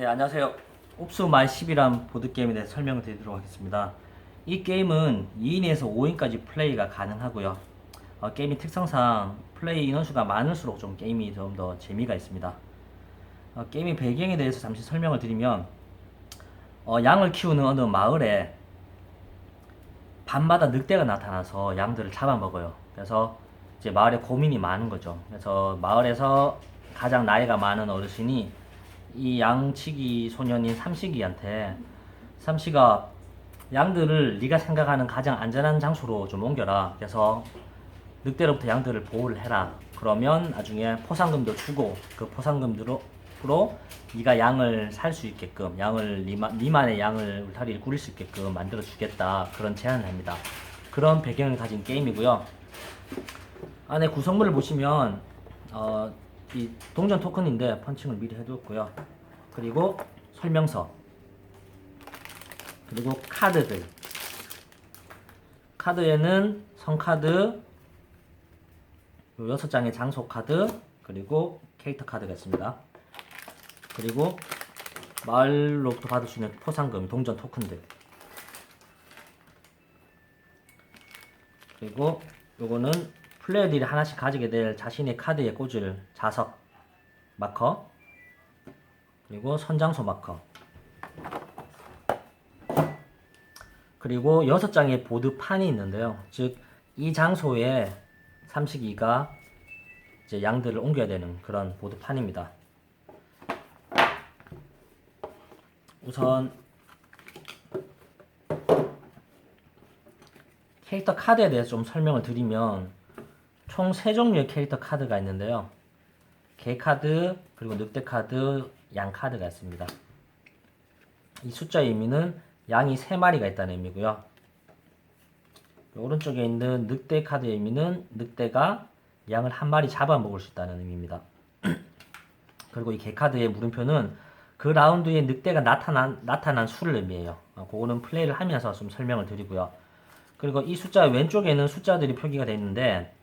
네, 안녕하세요. 옵스 마이 10이란 보드게임에 대해 설명을 드리도록 하겠습니다. 이 게임은 2인에서 5인까지 플레이가 가능하고요. 게임의 특성상 플레이 인원수가 많을수록 좀 게임이 좀 더 재미가 있습니다. 게임의 배경에 대해서 잠시 설명을 드리면 양을 키우는 어느 마을에 밤마다 늑대가 나타나서 양들을 잡아먹어요. 그래서 이제 마을에 고민이 많은 거죠. 그래서 마을에서 가장 나이가 많은 어르신이 이 양치기 소년인 삼식이한테, 삼식아, 양들을 네가 생각하는 가장 안전한 장소로 좀 옮겨라. 그래서 늑대로부터 양들을 보호를 해라. 그러면 나중에 포상금도 주고 그 포상금으로 네가 양을 살 수 있게끔, 양을 니만의 양을 울타리를 꾸릴 수 있게끔 만들어 주겠다. 그런 제안을 합니다. 그런 배경을 가진 게임이고요. 안에 구성물을 보시면 이 동전 토큰인데 펀칭을 미리 해두었고요. 그리고 설명서, 그리고 카드들. 카드에는 성카드, 6장의 장소 카드, 그리고 캐릭터 카드가 있습니다. 그리고 마을로부터 받을 수 있는 포상금, 동전 토큰들. 그리고 요거는 플레이어들이 하나씩 가지게 될 자신의 카드에 꽂을 자석 마커, 그리고 선장소 마커, 그리고 6장의 보드판이 있는데요. 즉, 이 장소에 삼식이가 이제 양들을 옮겨야 되는 그런 보드판입니다. 우선 캐릭터 카드에 대해서 좀 설명을 드리면 총 3종류의 캐릭터 카드가 있는데요. 개 카드, 그리고 늑대 카드, 양 카드가 있습니다. 이 숫자의 의미는 양이 3마리가 있다는 의미고요. 오른쪽에 있는 늑대 카드의 의미는 늑대가 양을 1마리 잡아먹을 수 있다는 의미입니다. 그리고 이 개 카드의 물음표는 그 라운드에 늑대가 나타난 수를 의미해요. 그거는 플레이를 하면서 좀 설명을 드리고요. 그리고 이 숫자 왼쪽에는 숫자들이 표기가 되어 있는데,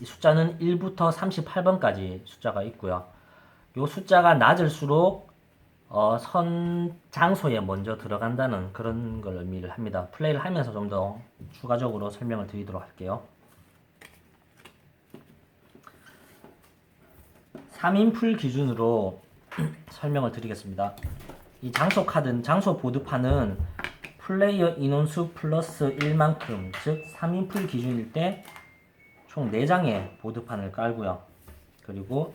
이 숫자는 1부터 38번까지 숫자가 있고요. 이 숫자가 낮을수록 선 장소에 먼저 들어간다는 그런 걸 의미를 합니다. 플레이를 하면서 좀 더 추가적으로 설명을 드리도록 할게요. 3인풀 기준으로 설명을 드리겠습니다. 이 장소 카드, 장소 보드판은 플레이어 인원수 플러스 1만큼, 즉 3인풀 기준일 때 총 4장의 보드판을 깔고요. 그리고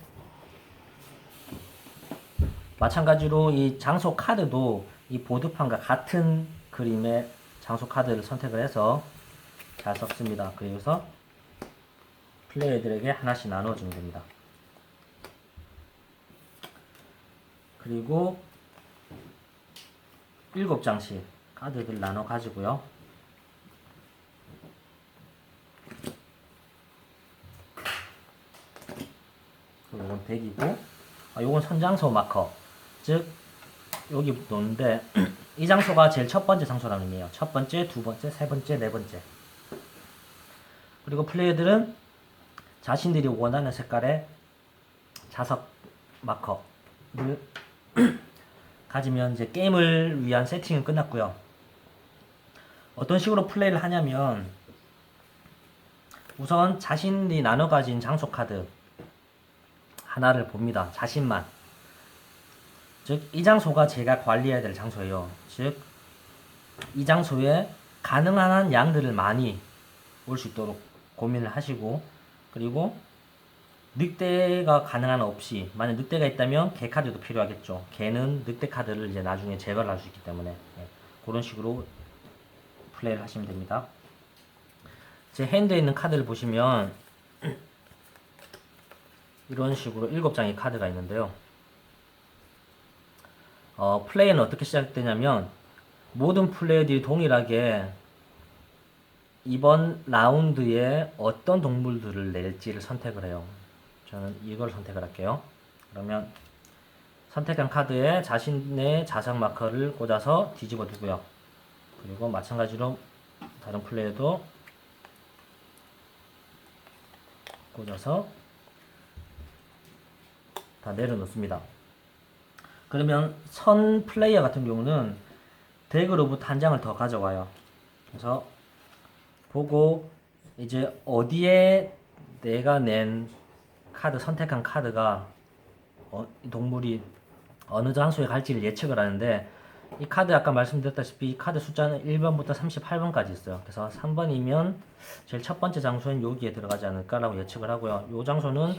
마찬가지로 이 장소 카드도 이 보드판과 같은 그림의 장소 카드를 선택을 해서 잘 섞습니다. 그래서 플레이어들에게 하나씩 나눠주면 됩니다. 그리고 7장씩 카드들 나눠 가지고요. 요건 100이고, 요건 선장소 마커. 즉, 여기 놓는데, 이 장소가 제일 첫 번째 장소라는 의미예요. 첫 번째, 두 번째, 세 번째, 네 번째. 그리고 플레이어들은 자신들이 원하는 색깔의 자석 마커를 가지면 이제 게임을 위한 세팅은 끝났고요. 어떤 식으로 플레이를 하냐면, 우선 자신이 나눠 가진 장소 카드 하나를 봅니다. 자신만. 즉, 이 장소가 제가 관리해야 될 장소예요. 즉, 이 장소에 가능한 한 양들을 많이 올 수 있도록 고민을 하시고, 그리고 늑대가 가능한 한 없이, 만약 늑대가 있다면 개 카드도 필요하겠죠. 개는 늑대 카드를 이제 나중에 제거를 할 수 있기 때문에 그런 식으로 플레이를 하시면 됩니다. 제 핸드에 있는 카드를 보시면 이런 식으로 7장의 카드가 있는데요. 플레이는 어떻게 시작되냐면, 모든 플레이어들이 동일하게 이번 라운드에 어떤 동물들을 낼지를 선택을 해요. 저는 이걸 선택을 할게요. 그러면 선택한 카드에 자신의 자석 마커를 꽂아서 뒤집어 두고요. 그리고 마찬가지로 다른 플레이어도 꽂아서 다 내려놓습니다. 그러면 선 플레이어 같은 경우는 덱으로부터 한 장을 더 가져와요. 그래서 보고 이제 어디에 내가 낸 카드, 선택한 카드가 동물이 어느 장소에 갈지를 예측을 하는데, 이 카드 아까 말씀드렸다시피 이 카드 숫자는 1번부터 38번까지 있어요. 그래서 3번이면 제일 첫 번째 장소는 여기에 들어가지 않을까라고 예측을 하고요. 이 장소는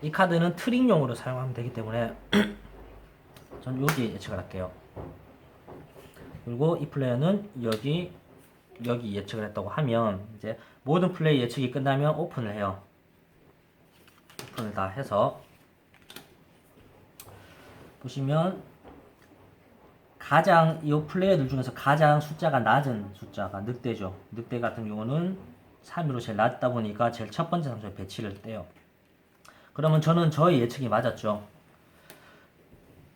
이 카드는 트릭용으로 사용하면 되기 때문에 전 여기 예측을 할게요. 그리고 이 플레이어는 여기 예측을 했다고 하면 이제 모든 플레이 예측이 끝나면 오픈을 해요. 오픈을 다 해서 보시면 가장 이 플레이어들 중에서 가장 숫자가 낮은 숫자가 늑대죠. 늑대 같은 경우는 3위로 제일 낮다 보니까 제일 첫 번째 장소에 배치를 떼요. 그러면 저는 저의 예측이 맞았죠.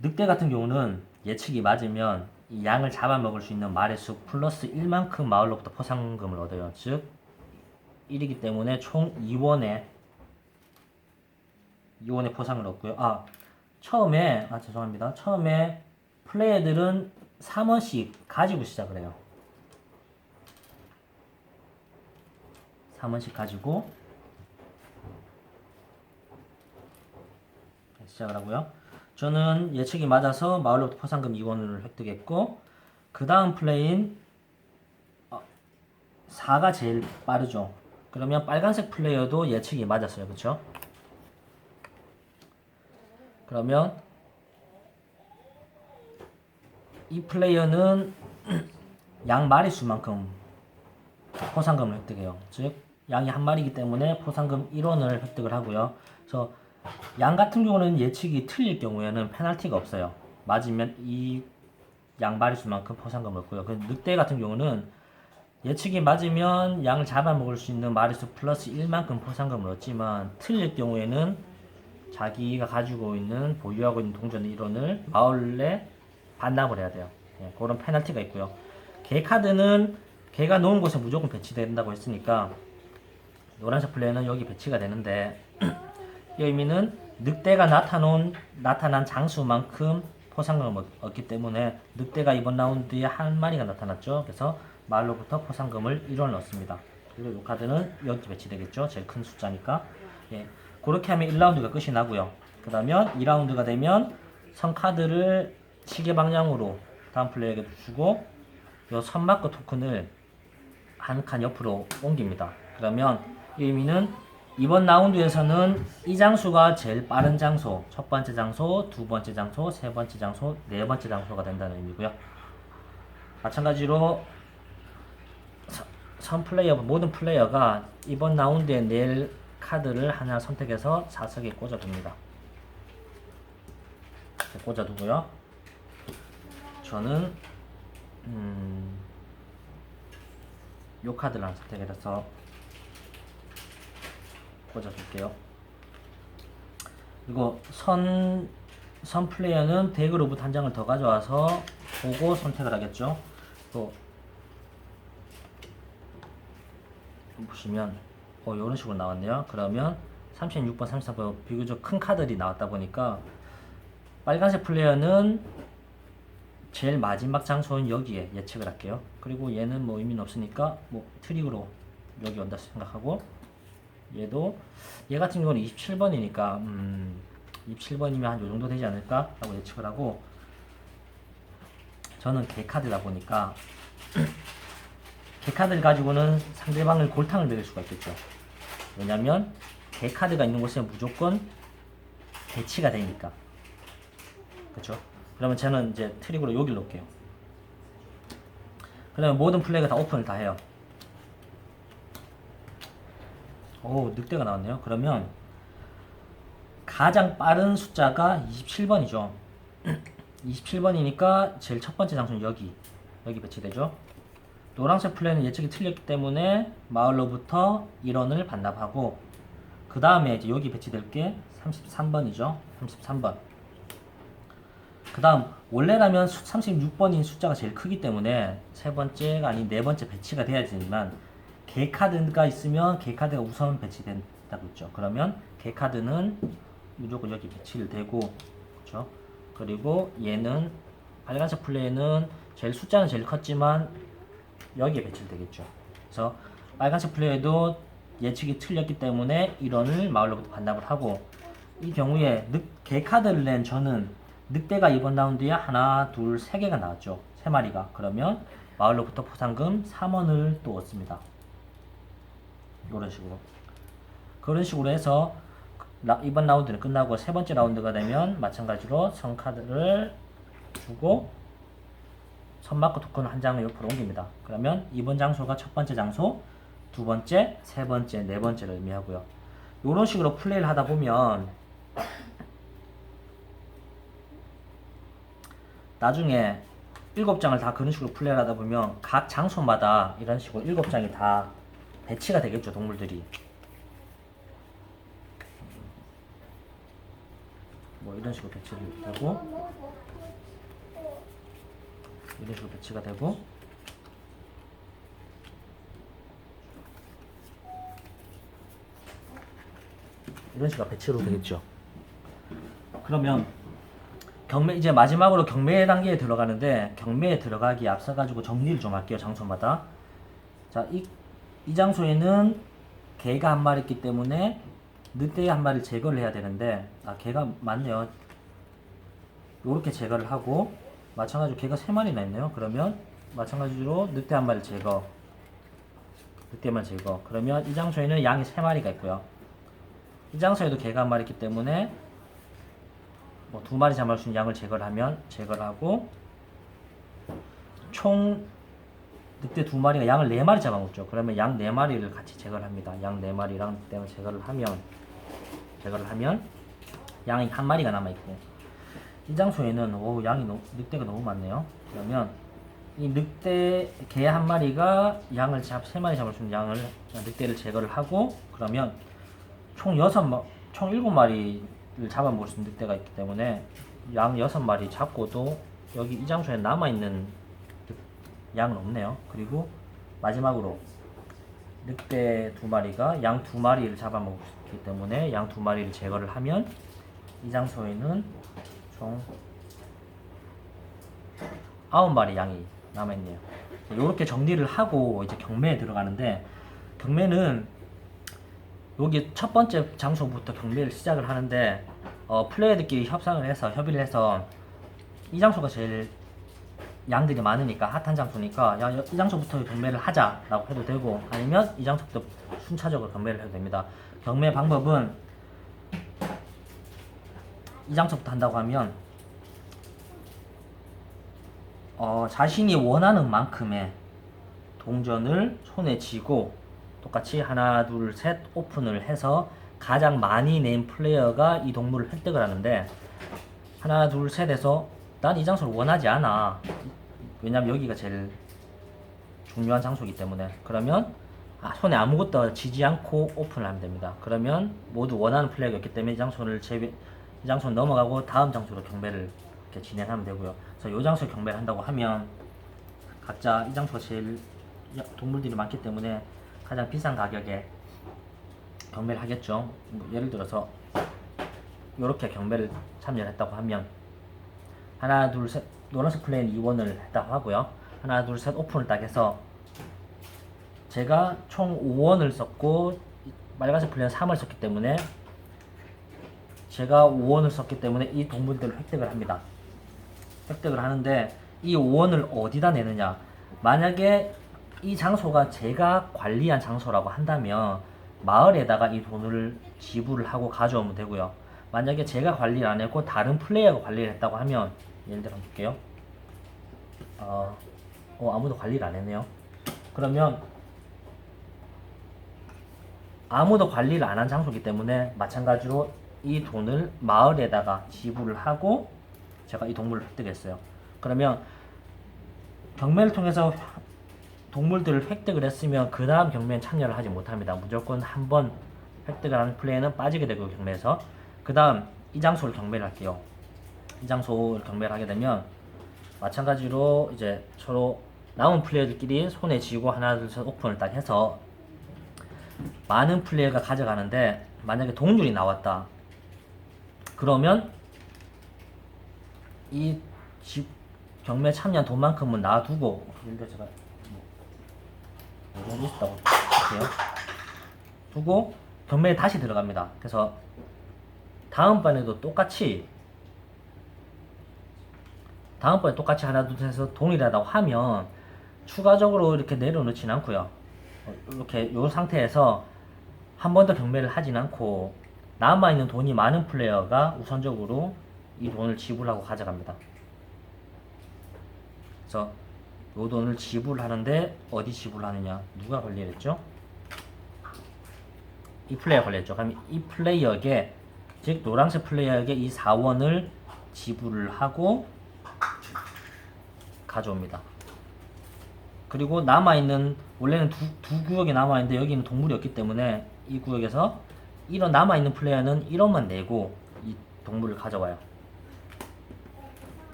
늑대 같은 경우는 예측이 맞으면 이 양을 잡아먹을 수 있는 말의 수 플러스 1만큼 마을로부터 포상금을 얻어요. 즉 1이기 때문에 총 2원의 포상을 얻고요. 죄송합니다. 처음에 플레이어들은 3원씩 가지고 시작을 해요. 3원씩 가지고 시작을 하고요. 저는 예측이 맞아서 마을로부터 포상금 2원을 획득했고, 그 다음 플레이인 4가 제일 빠르죠. 그러면 빨간색 플레이어도 예측이 맞았어요. 그쵸? 그러면 이 플레이어는 양 마리수만큼 포상금을 획득해요. 즉 양이 한 마리이기 때문에 포상금 1원을 획득을 하고요. 그래서 양 같은 경우는 예측이 틀릴 경우에는 페널티가 없어요. 맞으면 이 양 마리수만큼 포상금을 얻고요. 그 늑대 같은 경우는 예측이 맞으면 양을 잡아먹을 수 있는 마리수 플러스 1만큼 포상금을 얻지만, 틀릴 경우에는 자기가 가지고 있는 보유하고 있는 동전 1원을 마을에 반납을 해야 돼요. 그런 페널티가 있고요. 개 카드는 개가 놓은 곳에 무조건 배치된다고 했으니까 노란색 플레이어는 여기 배치가 되는데, 이 의미는 늑대가 나타난 장수만큼 포상금을 얻기 때문에 늑대가 이번 라운드에 한 마리가 나타났죠. 그래서 마을로부터 포상금을 1원을 얻습니다. 그리고 이 카드는 여기 배치되겠죠. 제일 큰 숫자니까. 그렇게 하면 1라운드가 끝이 나고요. 그러면 2라운드가 되면 선 카드를 시계 방향으로 다음 플레이어에게 주고 이 선마커 토큰을 한 칸 옆으로 옮깁니다. 그러면 이 의미는 이번 라운드에서는 이 장소가 제일 빠른 장소, 첫 번째 장소, 두 번째 장소, 세 번째 장소, 네 번째 장소가 된다는 의미고요. 마찬가지로 모든 플레이어가 이번 라운드에 낼 카드를 하나 선택해서 사석에 꽂아둡니다. 꽂아두고요. 저는 이 카드를 하나 선택해서 꽂아줄게요. 그리고 선 플레이어는 덱으로부터 한 장을 더 가져와서 보고 선택을 하겠죠. 또 보시면 이런 식으로 나왔네요. 그러면 36번, 33번 비교적 큰 카드들이 나왔다 보니까 빨간색 플레이어는 제일 마지막 장소는 여기에 예측을 할게요. 그리고 얘는 뭐 의미는 없으니까 트릭으로 여기 온다 생각하고, 얘 같은 경우는 27번이니까 27번이면 한 요 정도 되지 않을까 라고 예측을 하고, 저는 개 카드다 보니까 개 카드를 가지고는 상대방을 골탕을 먹일 수가 있겠죠. 왜냐면 개 카드가 있는 곳에 무조건 배치가 되니까. 그쵸? 그러면 저는 이제 트릭으로 여기를 놓을게요. 그러면 모든 플레이가 다 오픈을 다 해요. 늑대가 나왔네요. 그러면 가장 빠른 숫자가 27번이죠. 27번이니까 제일 첫 번째 장소는 여기 배치되죠. 노란색 플레이는 예측이 틀렸기 때문에 마을로부터 1원을 반납하고, 그 다음에 이제 여기 배치될 게 33번이죠. 33번. 그 다음 원래라면 36번인 숫자가 제일 크기 때문에 세 번째가 아닌 네 번째 배치가 돼야 되지만, 개 카드가 있으면 개 카드가 우선 배치된다고 했죠. 그러면 개 카드는 무조건 여기 배치를 되고, 그렇죠? 그리고 얘는 빨간색 플레이는 숫자는 제일 컸지만 여기에 배치를 되겠죠. 그래서 빨간색 플레이도 예측이 틀렸기 때문에 1원을 마을로부터 반납을 하고, 이 경우에 개 카드를 낸 저는 늑대가 이번 라운드에 하나, 둘, 세 개가 나왔죠. 세 마리가. 그러면 마을로부터 포상금 3원을 또 얻습니다. 이런 식으로. 그런 식으로 해서 이번 라운드는 끝나고 세 번째 라운드가 되면 마찬가지로 선 카드를 주고 선마크 토큰 한 장을 옆으로 옮깁니다. 그러면 이번 장소가 첫 번째 장소, 두 번째, 세 번째, 네 번째를 의미하고요. 이런 식으로 플레이를 하다 보면 나중에 7장을 다 그런 식으로 플레이를 하다 보면 각 장소마다 이런 식으로 7장이 다 배치가 되겠죠, 동물들이. 뭐 이런 식으로 배치가 되고, 이런 식으로 배치가 되고, 이런 식으로 배치로 되겠죠. 그러면 이제 마지막으로 경매 단계에 들어가는데, 경매에 들어가기에 앞서가지고 정리를 좀 할게요, 장소마다. 자, 이 장소에는 개가 한 마리 있기 때문에 늑대 한 마리를 제거를 해야 되는데, 개가 많네요. 요렇게 제거를 하고, 마찬가지로 개가 3마리나 있네요. 그러면 마찬가지로 늑대 한 마리 제거, 늑대만 제거. 그러면 이 장소에는 양이 3마리가 있고요. 이 장소에도 개가 한 마리 있기 때문에 뭐 2마리 잡을 수 있는 양을 제거를 하면 제거를 하고, 총 늑대 2마리가 양을 4마리 잡아먹죠. 그러면 양 4마리를 같이 제거를 합니다. 양 4마리랑 늑대를 제거를 하면 양이 1마리가 남아있고, 이 장소에는 늑대가 너무 많네요. 그러면 이 개 한 마리가 3마리 잡을 수 있는 양을, 늑대를 제거를 하고, 그러면 총 7마리를 잡아먹을 수 있는 늑대가 있기 때문에 양 6마리 잡고도 여기 이 장소에 남아있는 양은 없네요. 그리고 마지막으로 늑대 2마리가 양 2마리를 잡아먹기 때문에 양 2마리를 제거를 하면 이 장소에는 총 9마리 양이 남아있네요. 이렇게 정리를 하고 이제 경매에 들어가는데, 경매는 여기 첫 번째 장소부터 경매를 시작을 하는데, 플레이어들끼리 협의를 해서 이 장소가 제일 양들이 많으니까 핫한 장소니까 이 장소부터 경매를 하자라고 해도 되고, 아니면 이 장소부터 순차적으로 경매를 해도 됩니다. 경매 방법은 이 장소부터 한다고 하면 자신이 원하는 만큼의 동전을 손에 쥐고 똑같이 하나 둘 셋 오픈을 해서 가장 많이 낸 플레이어가 이 동물을 획득을 하는데, 하나 둘 셋에서 난 이 장소를 원하지 않아, 왜냐면 여기가 제일 중요한 장소이기 때문에, 그러면 손에 아무것도 쥐지 않고 오픈을 하면 됩니다. 그러면 모두 원하는 플레이어가 있기 때문에 이 장소는 넘어가고 다음 장소로 경매를 이렇게 진행하면 되고요. 그래서 이 장소에 경매를 한다고 하면 각자 이 장소가 제일 동물들이 많기 때문에 가장 비싼 가격에 경매를 하겠죠. 예를 들어서 이렇게 경매를 참여를 했다고 하면 하나 둘 셋, 노란색 플레이는 2원을 했다고 하고요. 하나 둘 셋 오픈을 딱 해서 제가 총 5원을 썼고 빨간색 플레이는 3을 썼기 때문에 제가 5원을 썼기 때문에 이 동물들을 획득을 합니다. 획득을 하는데 이 5원을 어디다 내느냐, 만약에 이 장소가 제가 관리한 장소라고 한다면 마을에다가 이 돈을 지불을 하고 가져오면 되고요. 만약에 제가 관리를 안 했고 다른 플레이어가 관리를 했다고 하면, 예를 들어 볼게요. 아무도 관리를 안 했네요. 그러면 아무도 관리를 안 한 장소이기 때문에 마찬가지로 이 돈을 마을에다가 지불을 하고 제가 이 동물을 획득했어요. 그러면 경매를 통해서 동물들을 획득을 했으면 그 다음 경매에 참여를 하지 못합니다. 무조건 한 번 획득을 하는 플레이는 빠지게 되고, 경매에서 그 다음 이 장소를 경매를 할게요. 이 장소를 경매를 하게 되면 마찬가지로 이제 서로 남은 플레이어들끼리 손에 쥐고 하나 둘 셋 오픈을 딱 해서 많은 플레이어가 가져가는데, 만약에 동률이 나왔다 그러면 이 경매에 참여한 돈만큼은 놔두고, 예를 들어 제가 뭐 있다고 할게요. 두고 경매에 다시 들어갑니다. 그래서 다음번에 똑같이 하나 둘 해서 동일하다고 하면 추가적으로 이렇게 내려놓지는 않고요. 이렇게 이 상태에서 한 번 더 경매를 하진 않고 남아있는 돈이 많은 플레이어가 우선적으로 이 돈을 지불하고 가져갑니다. 그래서 이 돈을 지불하는데 어디 지불하느냐, 누가 걸리겠죠? 이 플레이어 걸렸죠. 그럼 이 플레이어에게, 즉 노란색 플레이어에게 이 4원을 지불을 하고 가져옵니다. 그리고 남아있는, 원래는 두 구역이 남아있는데 여기는 동물이 없기 때문에 이 구역에서 이런 남아있는 플레이어는 1원만 내고 이 동물을 가져와요.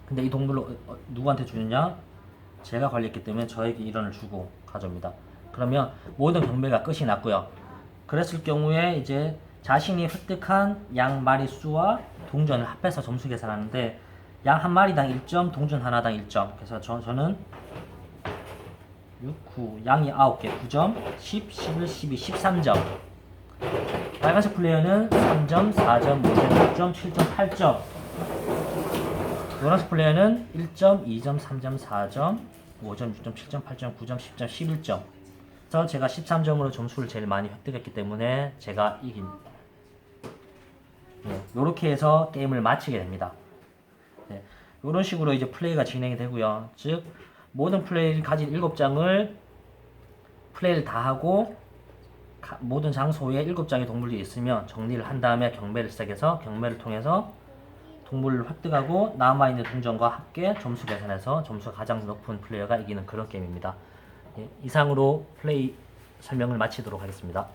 근데 이 동물을 누구한테 주느냐? 제가 걸렸기 때문에 저에게 1원을 주고 가져옵니다. 그러면 모든 경매가 끝이 났고요. 그랬을 경우에 이제 자신이 획득한 양 마리수와 동전을 합해서 점수 계산하는데, 양 한 마리당 1점, 동전 하나당 1점. 그래서 저는 6, 9, 양이 9개, 9점, 10, 11, 12, 13점. 빨간색 플레이어는 3점, 4점, 5점, 6점, 7점, 8점. 노란색 플레이어는 1점, 2점, 3점, 4점, 5점, 6점, 7점, 8점, 9점, 10점, 11점. 그래서 제가 13점으로 점수를 제일 많이 획득했기 때문에 제가 이긴. 이렇게 해서 게임을 마치게 됩니다. 네, 이런 식으로 이제 플레이가 진행이 되고요. 즉 모든 플레이를 가진 7장을 플레이를 다 하고 모든 장소에 7장의 동물이 있으면 정리를 한 다음에 경매를 시작해서 경매를 통해서 동물을 획득하고 남아있는 동전과 함께 점수 계산해서 점수가 가장 높은 플레이어가 이기는 그런 게임입니다. 예, 이상으로 플레이 설명을 마치도록 하겠습니다.